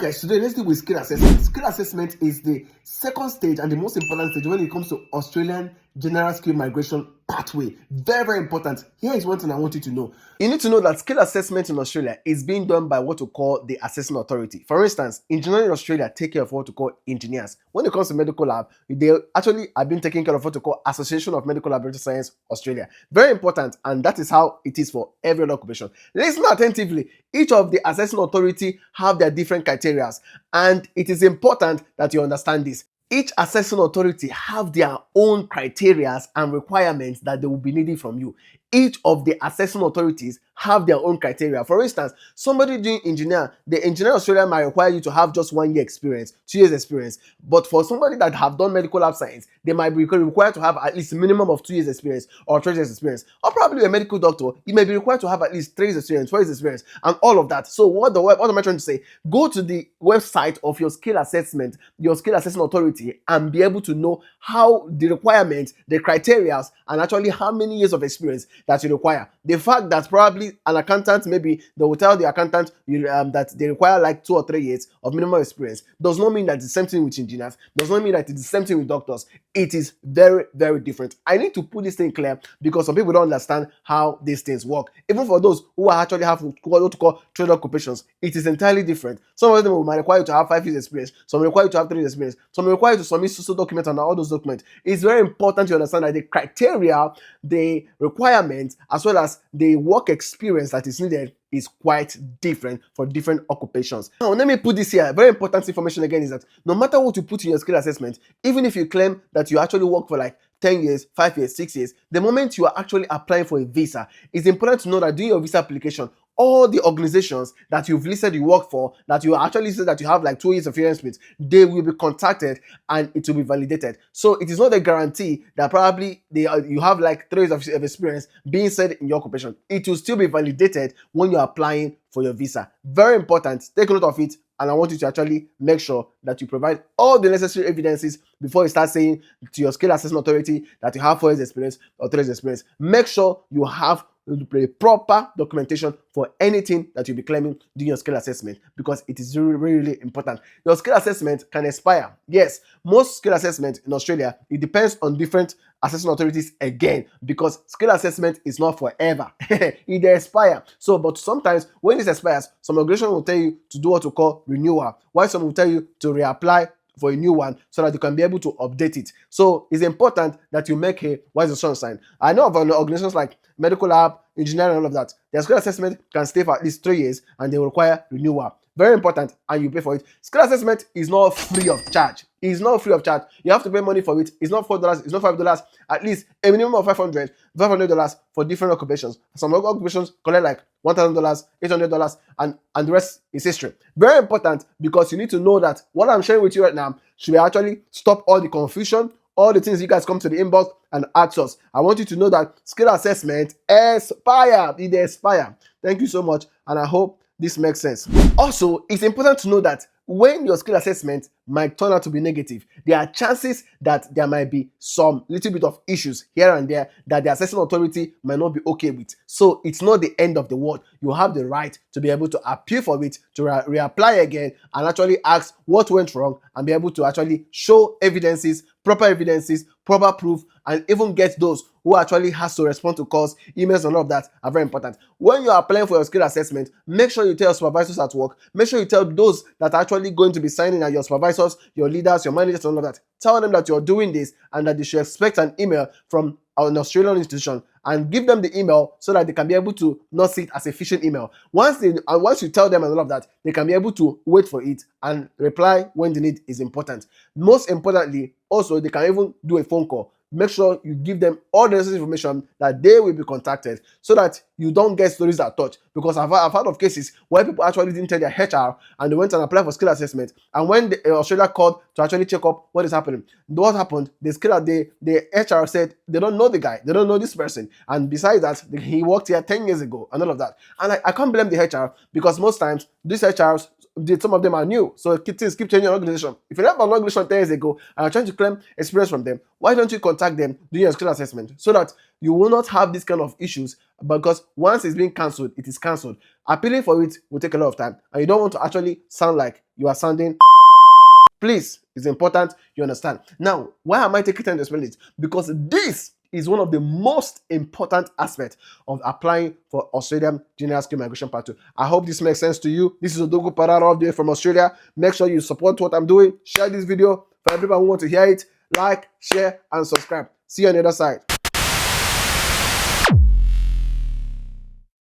Guys, today let's deal with skill assessment. Skill assessment is the second stage and the most important stage when it comes to Australian general skill migration pathway. Very important. Here is one thing I want you to know. You need to know that skill assessment in Australia is being done by what we call the assessing authority. For instance, engineering in Australia take care of what we call engineers. When it comes to medical lab, they actually have been taking care of what we call Association of Medical Laboratory Science Australia. Very important, and that is how it is for every other occupation. Listen attentively. Each of the assessing authority have their different criteria, and it is important that you understand this. Each assessing authority have their own criteria and requirements that they will be needing from you. Each of the assessing authorities have their own criteria. For instance, somebody doing engineer, the engineer Australia might require you to have just 1 year experience, 2 years experience. But for somebody that have done medical lab science, they might be required to have at least a minimum of 2 years experience or 3 years experience. Or probably a medical doctor, you may be required to have at least 3 years experience, 4 years experience, and all of that. So what am I trying to say? Go to the website of your skill assessment, your skill assessment authority, and be able to know how the requirements, the criteria, and actually how many years of experience that you require. The fact that probably an accountant, maybe they will tell the accountant that they require like 2 or 3 years of minimum experience, does not mean that it's the same thing with engineers, does not mean that it's the same thing with doctors. It is very, very different. I need to put this thing clear because some people don't understand how these things work. Even for those who actually have what to call trade occupations, it is entirely different. Some of them might require you to have 5 years experience, some require you to have 3 years experience, some require you to submit social documents and all those documents. It's very important to understand that the criteria, the requirements, as well as the work experience that is needed is quite different for different occupations. Now, let me put this here. Very important information again is that no matter what you put in your skill assessment, even if you claim that you actually work for like 10 years, 5 years, 6 years, the moment you are actually applying for a visa, it's important to know that during your visa application, all the organizations that you've listed you work for, that you actually said that you have like 2 years of experience with, they will be contacted and it will be validated. So it is not a guarantee that probably you have like 3 years of experience being said in your occupation. It will still be validated when you're applying for your visa. Very important. Take note of it. And I want you to actually make sure that you provide all the necessary evidences before you start saying to your skill assessment authority that you have 4 years experience or 3 years experience. Make sure you have a proper documentation for anything that you'll be claiming during your skill assessment, because it is really, really important. Your skill assessment can expire. Yes, most skill assessment in Australia, it depends on different assessment authorities again, because skill assessment is not forever. It expires. So, but sometimes when it expires, some organization will tell you to do what we call renewal, while some will tell you to reapply for a new one so that you can be able to update it. So it's important that you make a wise decision sign. I know of organizations like medical lab, engineering, and all of that. Their skill assessment can stay for at least 3 years and they will require renewal. Very important, and you pay for it. Skill assessment is not free of charge. It's not free of charge. You have to pay money for it. It's not $4, it's not $5. At least a minimum of $500 for different occupations. Some occupations collect like $1,000, $800, and the rest is history. Very important, because you need to know that what I'm sharing with you right now should actually stop all the confusion, all the things you guys come to the inbox and ask us. I want you to know that skill assessment expire. It expire. Thank you so much, and I hope this makes sense. Also, it's important to know that when your skill assessment might turn out to be negative, there are chances that there might be some little bit of issues here and there that the assessing authority might not be okay with. So it's not the end of the world. You have the right to be able to appeal for it, to reapply again, and actually ask what went wrong, and be able to actually show evidences, proper proof, and even get those who actually has to respond to calls, emails, and all of that are very important. When you are applying for your skill assessment, make sure you tell your supervisors at work, make sure you tell those that are actually going to be signing at your supervisors, your leaders, your managers, and all of that. Tell them that you're doing this and that they should expect an email from an Australian institution, and give them the email so that they can be able to not see it as a phishing email. Once you tell them and all of that, they can be able to wait for it and reply when the need is important. Most importantly, also, they can even do a phone call. Make sure you give them all the necessary information that they will be contacted, so that you don't get stories that touch. Because I've heard of cases where people actually didn't tell their HR and they went and applied for skill assessment, and when Australia called to actually check up what is happening, what happened, the HR said they don't know the guy, they don't know this person, and besides that, he worked here 10 years ago and all of that. And I can't blame the HR, because most times these HRs, some of them are new, so things keep changing organization. If you left an organization 10 years ago and are trying to claim experience from them, why don't you contact them during your skill assessment so that you will not have this kind of issues? Because once it's being cancelled, it is cancelled. Appealing for it will take a lot of time, and you don't want to actually sound like you are sounding. Please, it's important you understand. Now, why am I taking time to explain it? Because this is one of the most important aspects of applying for Australian General Skill Migration Part 2. I hope this makes sense to you. This is Odogu Parara update from Australia. Make sure you support what I'm doing. Share this video for everyone who wants to hear it. Like, share, and subscribe. See you on the other side.